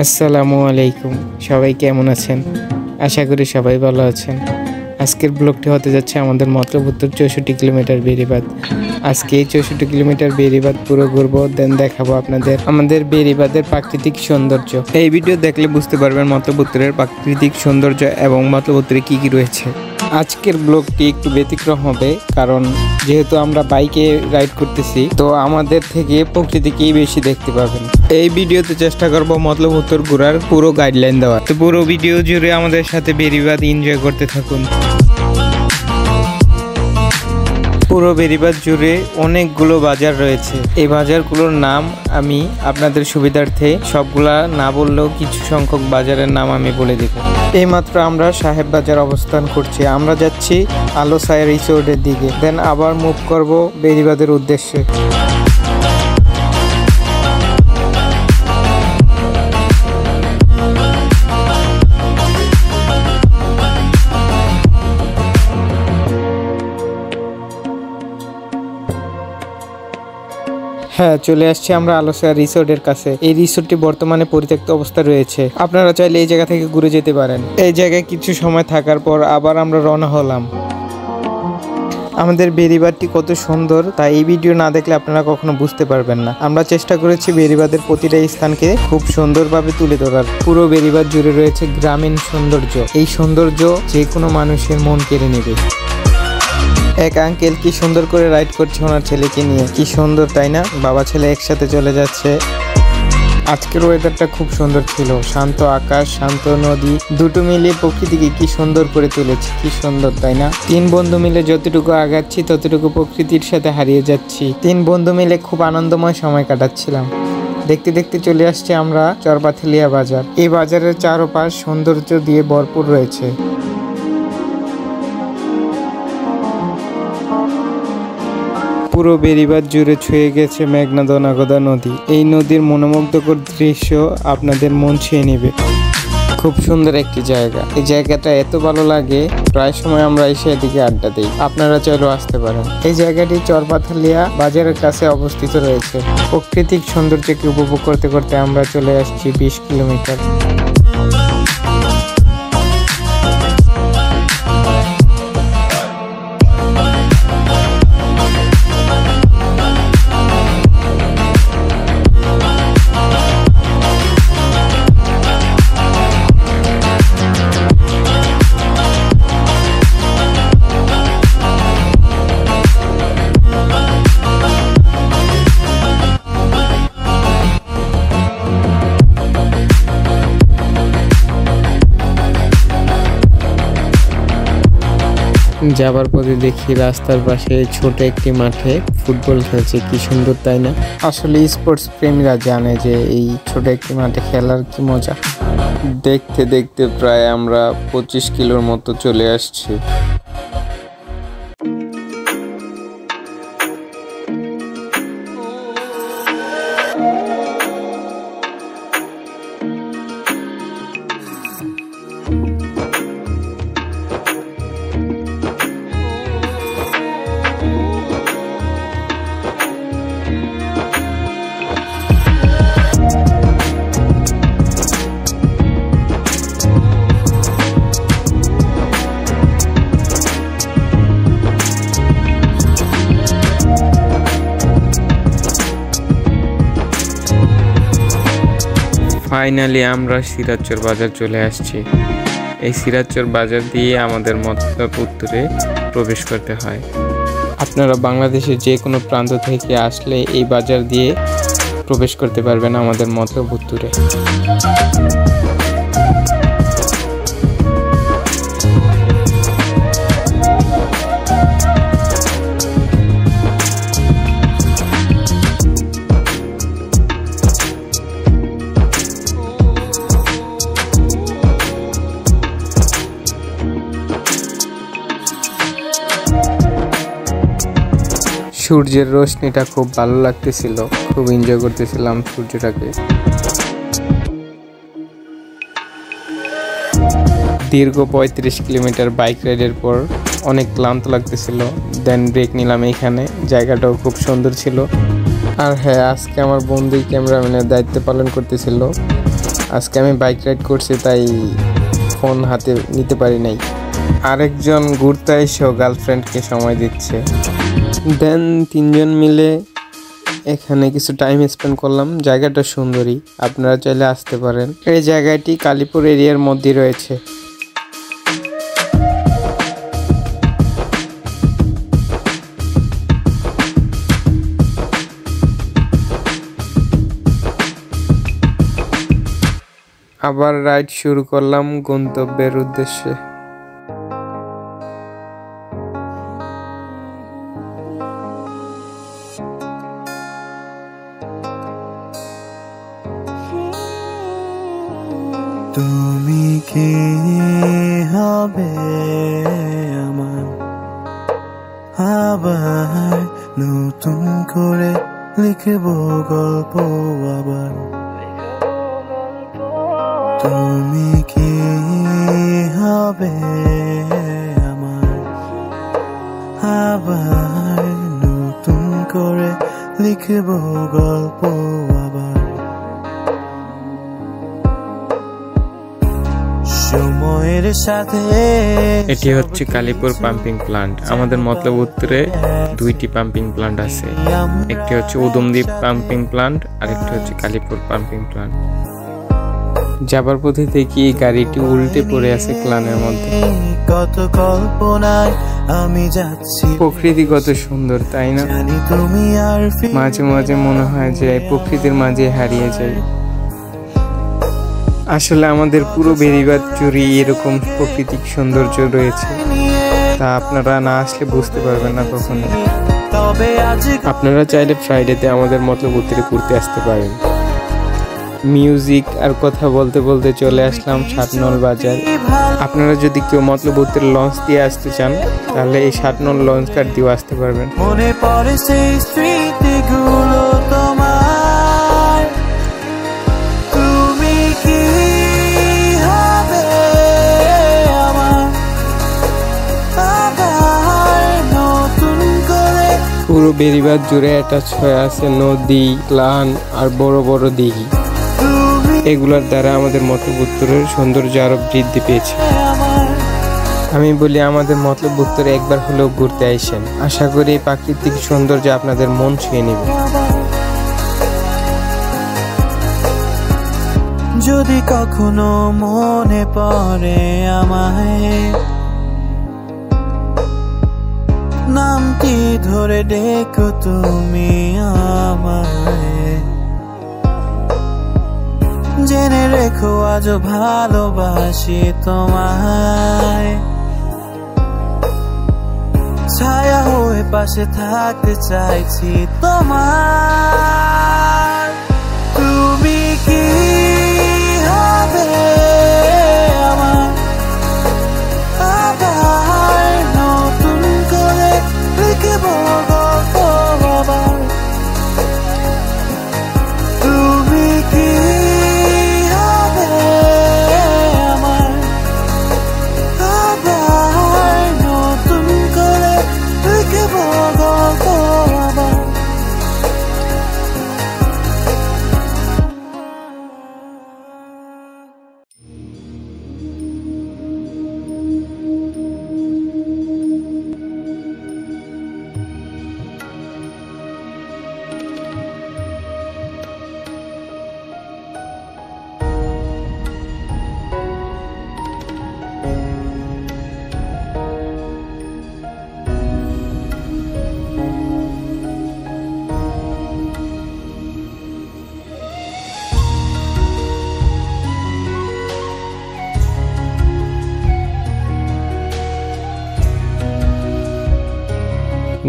আসসালামু আলাইকুম, সবাই কেমন আছেন? আশা করি সবাই ভালো আছেন। আজকের ব্লগটি হতে যাচ্ছে আমাদের মতলব উত্তর 64 কিলোমিটার বেড়িবাঁধ। আজকে এই 64 কিলোমিটার বেড়িবাঁধ পুরো ঘুরবো, দেন দেখাবো আপনাদের আমাদের বেড়িবাঁধের প্রাকৃতিক সৌন্দর্য। এই ভিডিও দেখলে বুঝতে পারবেন মতলব উত্তরের প্রাকৃতিক সৌন্দর্য এবং মতলব উত্তরে কি কি রয়েছে। আজকের ব্লগটি একটু ব্যতিক্রম হবে, কারণ যেহেতু আমরা বাইকে রাইড করতেছি, তো আমাদের থেকে প্রকৃতিকেই বেশি দেখতে পাবেন। এই ভিডিওতে চেষ্টা করব মতলব উত্তর ঘোরার পুরো গাইডলাইন দেওয়ার। তো পুরো ভিডিও জুড়ে আমাদের সাথে বেড়িবাঁধ এনজয় করতে থাকুন। পুরো বেড়িবাঁধ জুড়ে অনেকগুলো বাজার রয়েছে। এই বাজারগুলোর নাম আমি আপনাদের সুবিধার্থে সবগুলা না বললেও কিছু সংখ্যক বাজারের নাম আমি বলে দেব। এইমাত্র আমরা সাহেব বাজার অবস্থান করছি। আমরা যাচ্ছি আলোসায় রিসোর্টের দিকে, দেন আবার মুভ করব বেড়িবাঁধের উদ্দেশ্যে। হ্যাঁ, চলে আসছি আমরা আলোসা রিসোর্টের কাছে। এই রিসোর্টটি বর্তমানে পরিত্যক্ত অবস্থা রয়েছে। আপনারা চাইলে এই জায়গা থেকে ঘুরে যেতে পারেন। এই জায়গায় কিছু সময় থাকার পর আবার আমরা রওনা হলাম। আমাদের বেড়িবাঁধটি কত সুন্দর তা এই ভিডিও না দেখলে আপনারা কখনো বুঝতে পারবেন না। আমরা চেষ্টা করেছি বেড়িবাঁধের প্রতিটা স্থানকে খুব সুন্দরভাবে তুলে ধরার। পুরো বেড়িবাঁধ জুড়ে রয়েছে গ্রামীণ সৌন্দর্য। এই সৌন্দর্য যে কোনো মানুষের মন কেড়ে নেবে। এক আঙ্কেল কি সুন্দর করে রাইড করছে ওনার ছেলেকে নিয়ে, কি সুন্দর তাই না? বাবা ছেলে একসাথে চলে যাচ্ছে। আজকের ওয়েদারটা খুব সুন্দর ছিল, শান্ত আকাশ, শান্ত নদী, দুটো মিলিয়ে প্রকৃতিকে কি সুন্দর করে তুলেছে। কি সুন্দর তাই না? তিন বন্ধু মিলে যতটুকু আগাচ্ছি ততটুকু প্রকৃতির সাথে হারিয়ে যাচ্ছি। তিন বন্ধু মিলে খুব আনন্দময় সময় কাটাচ্ছিলাম। দেখতে দেখতে চলে আসছি আমরা চরপাথেলিয়া বাজার। এই বাজারের চারপাশ সৌন্দর্য দিয়ে ভরপুর রয়েছে। পুরো বেড়িবাঁধ জুড়ে ছুঁয়ে গেছে মেঘনা দনাগদা নদী। এই নদীর মনোমুগ্ধকর দৃশ্য আপনাদের মন ছুঁয়ে নেবে। খুব সুন্দর একটি জায়গা। এই জায়গাটা এত ভালো লাগে, প্রায় সময় আমরা এসে এদিকে আড্ডা দিই। আপনারা চাইলেও আসতে পারেন। এই জায়গাটি চরপাথেলিয়া বাজারের কাছে অবস্থিত রয়েছে। প্রাকৃতিক সৌন্দর্যকে উপভোগ করতে করতে আমরা চলে আসছি 20 কিলোমিটার। যাবার পথে দেখি রাস্তার পাশে ছোট একটি মাঠে ফুটবল খেলছে। কি সুন্দর তাই না? আসলে স্পোর্টস প্রেমীরা জানে যে এই ছোট একটি মাঠে খেলার কি মজা। দেখতে দেখতে প্রায় আমরা 25 কিলোর মতো চলে আসছি। ফাইনালি আমরা সিরাজচর বাজার চলে আসছি। এই সিরাজচর বাজার দিয়ে আমাদের মতলব উত্তরে প্রবেশ করতে হয়। আপনারা বাংলাদেশের যে কোনো প্রান্ত থেকে আসলে এই বাজার দিয়ে প্রবেশ করতে পারবেন আমাদের মতলব উত্তরে। সূর্যের রোশনিটা খুব ভালো লাগতেছিল, খুব এনজয় করতেছিলাম সূর্যটাকে। দীর্ঘ 35 কিলোমিটার বাইক রাইডের পর অনেক ক্লান্ত লাগতেছিল, দেন ব্রেক নিলাম এইখানে। জায়গাটাও খুব সুন্দর ছিল। আর হ্যাঁ, আজকে আমার বন্ধুই ক্যামেরাম্যানের দায়িত্ব পালন করতেছিল। আজকে আমি বাইক রাইড করছি, তাই ফোন হাতে নিতে পারি নাই। আরেকজন ঘুরতে এসেও গার্লফ্রেন্ডকে সময় দিচ্ছে। দেন 3 জন মিলে এখানে কিছু টাইম স্পেন্ড করলাম। জায়গাটা সুন্দরী, আপনারা চাইলে আসতে পারেন। এই জায়গাটি কালীপুর এরিয়ার মধ্যে রয়েছে। আবার রাইড শুরু করলাম গন্তব্যের উদ্দেশ্যে। তুমি কি হবে আমার, আবার নতুন করে লিখব গল্প আবার। তুমি কি হবে আমার, আবার নতুন করে লিখব গল্প আবার। সময়ের সাথে এটি হচ্ছে কালীপুর পাম্পিং প্লান্ট। আমাদের মতলব উত্তরে 2টি পাম্পিং প্লান্ট আছে। একটি হচ্ছে উদমদ্বীপ পাম্পিং প্লান্ট, আরেকটি হচ্ছে কালীপুর পাম্পিং প্লান্ট। যাবার পথে দেখি গাড়িটি উল্টে পড়ে আছে ক্লানের মধ্যে। কত কল্পনায় আমি যাচ্ছি, প্রকৃতি কত সুন্দর, তাই না? তুমি আর মাঝে মাঝে মনে হয় যে প্রকৃতির মাঝে হারিয়ে যাই। আসলে আমাদের পুরো বেড়িবাঁধ জুড়ে এরকম প্রাকৃতিক সৌন্দর্য রয়েছে, তা আপনারা না আসলে বুঝতে পারবেন না কখনো। আপনারা চাইলে ফ্রাইডেতে আমাদের মতলব উত্তরে ঘুরতে আসতে পারেন। মিউজিক আর কথা বলতে বলতে চলে আসলাম 7 নল বাজার। আপনারা যদি কেউ মতলব উত্তরে লঞ্চ দিয়ে আসতে চান, তাহলে এই 7 নল লঞ্চ কার্ড দিয়ে আসতে পারবেন। মনে পড়ে সেই স্মৃতিগুলো তোমার, তুমি কি হবে আমার, আবার নতুন করে। পুরো বেড়িবাঁধ জুড়ে অ্যাটাচ হয়ে আছে নদী, ক্লান আর বড় বড় দিঘি। এগুলোর দ্বারা আমাদের মতলব উত্তরের সৌন্দর্য আরো বৃদ্ধি পেয়েছে। আমি বলি আমাদের মতলব উত্তরে একবার হলেও ঘুরতে আইসেন। আশা করি এই প্রাকৃতিক সৌন্দর্য আপনাদের মন ছুঁয়ে নেবে। যদি কখনো মনে পড়ে আমায়, নামটি ধরে ডেকো তুমি আমায়। জেনে রেখো আজও ভালোবাসি তোমায়, ছায়া হয়ে পাশে থাকতে চাইছি তোমার। তুমি কি হবে আমার, আবার নতুন করে লিখব গল্প আবার। তুমি কি হবে আমার, আবার নতুন করে লিখব গল্প আবার।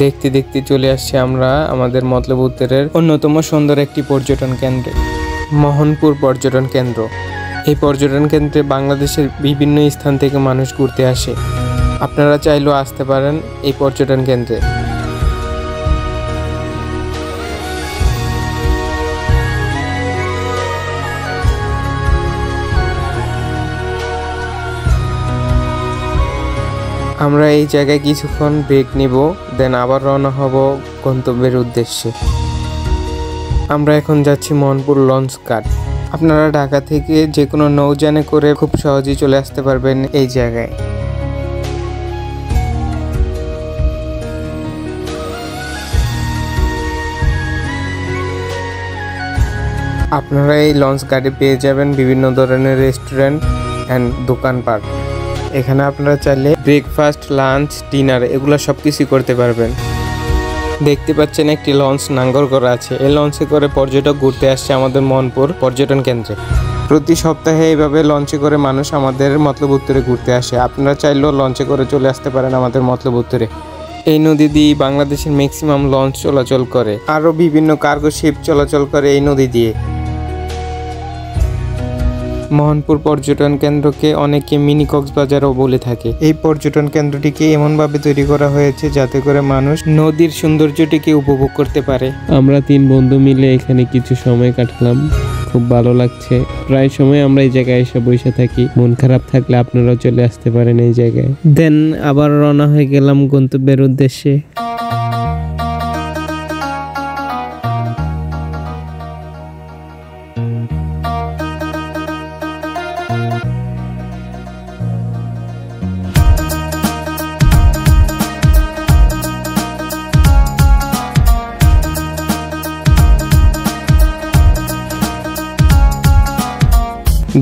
দেখতে দেখতে চলে আসছি আমরা আমাদের মতলব উত্তরের অন্যতম সুন্দর একটি পর্যটন কেন্দ্রে, মোহনপুর পর্যটন কেন্দ্র। এই পর্যটন কেন্দ্রে বাংলাদেশের বিভিন্ন স্থান থেকে মানুষ ঘুরতে আসে। আপনারা চাইলেও আসতে পারেন এই পর্যটন কেন্দ্রে। আমরা এই জায়গায় কিছুক্ষণ ব্রেক নিব, দেন আবার রওনা হব গন্তব্যের উদ্দেশ্যে। আমরা এখন যাচ্ছি মোহনপুর লঞ্চ ঘাট। আপনারা ঢাকা থেকে যে কোনো নৌযানে করে খুব সহজেই চলে আসতে পারবেন এই জায়গায়। আপনারা এই লঞ্চ গাড়ি পেয়ে যাবেন বিভিন্ন ধরনের রেস্টুরেন্ট অ্যান্ড দোকানপাট। এখানে আপনারা চাইলে ব্রেকফাস্ট, লাঞ্চ, ডিনার এগুলো সব কিছুই করতে পারবেন। দেখতে পাচ্ছেন একটি লঞ্চ নাঙ্গর করা আছে। এই লঞ্চে করে পর্যটক ঘুরতে আসছে আমাদের মনপুর পর্যটন কেন্দ্রে। প্রতি সপ্তাহে এইভাবে লঞ্চে করে মানুষ আমাদের মতলব উত্তরে ঘুরতে আসে। আপনারা চাইলেও লঞ্চে করে চলে আসতে পারেন আমাদের মতলব উত্তরে। এই নদী দিয়ে বাংলাদেশের ম্যাক্সিমাম লঞ্চ চলাচল করে, আরও বিভিন্ন কার্গো শিপ চলাচল করে এই নদী দিয়ে। মোহনপুর পর্যটন কেন্দ্রকে অনেকে মিনি কক্সবাজারও বলে থাকে। এই পর্যটন কেন্দ্রটিকে এমনভাবে তৈরি করা হয়েছে যাতে করে মানুষ নদীর সৌন্দর্যটিকে উপভোগ করতে পারে। আমরা 3 বন্ধু মিলে এখানে কিছু সময় কাটালাম, খুব ভালো লাগছে। প্রায় সময় আমরা এই জায়গায় এসে বসে থাকি। মন খারাপ থাকলে আপনারাও চলে আসতে পারেন এই জায়গায়। দেন আবার রওনা হয়ে গেলাম গন্তব্যের উদ্দেশ্যে।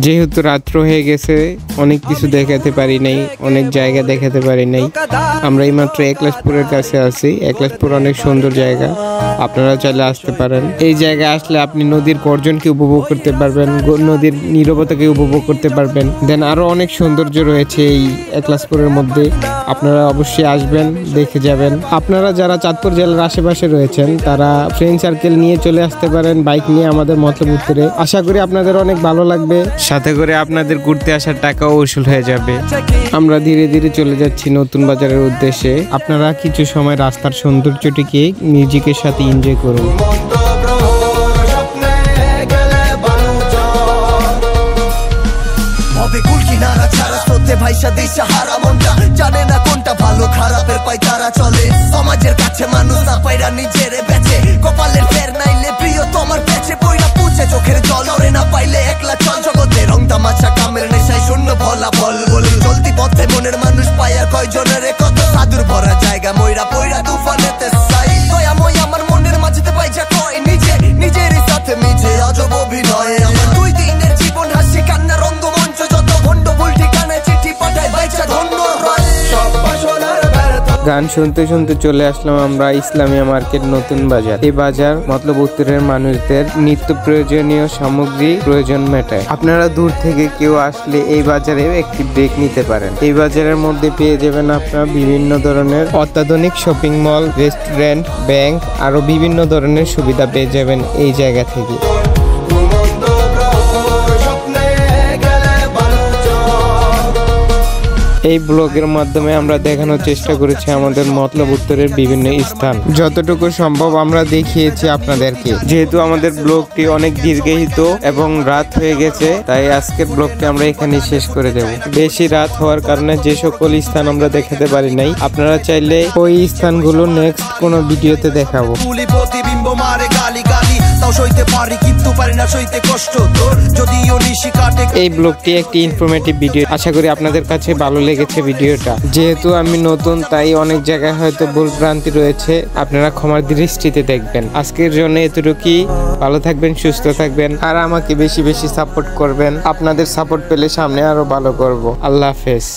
যেহেতু রাত্র হয়ে গেছে, অনেক কিছু দেখাতে পারি নাই, অনেক জায়গা দেখাতে পারি নাই। আমরা এইমাত্র একলাশপুরের কাছে আছি। একলাশপুর অনেক সুন্দর জায়গা, আপনারা চাইলে আসতে পারেন। এই জায়গায় আসলে আপনি নদীর গর্জনকে উপভোগ করতে পারবেন, নদীর নীরবতাকে উপভোগ করতে পারবেন। দেন আরো অনেক সৌন্দর্য রয়েছে এই একলাশপুরের মধ্যে। আপনারা অবশ্যই আসবেন, দেখে যাবেন। আপনারা যারা চাঁদপুর জেলার আশেপাশে রয়েছেন তারা ফ্রেন্ড সার্কেল নিয়ে চলে আসতে পারেন বাইক নিয়ে আমাদের মতলব উত্তরে। আশা করি আপনাদের অনেক ভালো লাগবে, সাথে করে আপনাদের ঘুরতে আসার টাকাও উসুল হয়ে যাবে। আমরা ধীরে ধীরে চলে যাচ্ছি নতুন বাজারের উদ্দেশ্যে। আপনারা কিছু সময় রাস্তার সৌন্দর্যটিকে মিউজিকের সাথে এনজয় করুন। ভাইসা দিশা হারা মনটা জানে না কোনটা ভালো খারাপের পাই তারা চলে। সমাজের কাছে মানুষ না পাইরা নিজের বেঁচে, কপালের ফের নাইলে প্রিয় তোমার পেছে পয়রা পুছে চোখের জল ওরে না পাইলে একলা চল জগতে রং তামাশা কামের নেশায় শূন্য ভোলা বল বলে চলতি পথে মনের মানুষ পায়ার কয়জনের কত সাধুর ভরা জায়গা ময়রা পয়রা তুফানেতে সাই দয়া মই আমার মনের মাঝেতে পাইছা কয় নিজে নিজেরই সাথে মিছে অজব অভিনয়। আমার 2 দিনের জীবন হাসি কান্না রঙ্গমঞ্চ যত ভণ্ড ভুল ঠিকানায় চিঠি পাঠায় বাইচা ধন্য সব বাসনার ব্যর্থ। গান শুনতে শুনতে চলে আসলাম আমরা ইসলামিয়া মার্কেট নতুন বাজার। এই বাজার মতলব উত্তরের মানুষদের নিত্য প্রয়োজনীয় সামগ্রী প্রয়োজন মেটায়। আপনারা দূর থেকে কেউ আসলে এই বাজারে একটি ব্রেক নিতে পারেন। এই বাজারের মধ্যে পেয়ে যাবেন আপনারা বিভিন্ন ধরনের অত্যাধুনিক শপিং মল, রেস্টুরেন্ট, ব্যাংক আরো বিভিন্ন ধরনের সুবিধা পেয়ে যাবেন এই জায়গা থেকে। এই ব্লগের মাধ্যমে আমরা দেখানোর চেষ্টা করেছি আমাদের মতলব উত্তরের বিভিন্ন স্থান। যতটুকু সম্ভব আমরা দেখিয়েছি আপনাদেরকে। যেহেতু আমাদের ব্লগটি অনেক দীর্ঘায়িত এবং রাত হয়ে গেছে, তাই আজকের ব্লগটি আমরা এখানে শেষ করে দেব। বেশি রাত হওয়ার কারণে যে সকল স্থান আমরা দেখাতে পারি নাই, আপনারা চাইলে ওই স্থানগুলো নেক্সট কোনো ভিডিওতে দেখাবো। প্রতিবিম্ব মারে গালি গালি তাও সইতে পারি কিন্তু পারি না সইতে কষ্ট তোর যদিও নিশি কাটে। এই ব্লগটি একটি ইনফরমেটিভ ভিডিও, আশা করি আপনাদের কাছে ভালো লেগেছে ভিডিওটা। যেহেতু আমি নতুন তাই অনেক জায়গায় হয়তো ভুল ভ্রান্তি রয়েছে, আপনারা ক্ষমার দৃষ্টিতে দেখবেন। আজকের জন্য এতটুকুই। ভালো থাকবেন, সুস্থ থাকবেন আর আমাকে বেশি বেশি সাপোর্ট করবেন। আপনাদের সাপোর্ট পেলে সামনে আরো ভালো করব। আল্লাহ হাফেজ।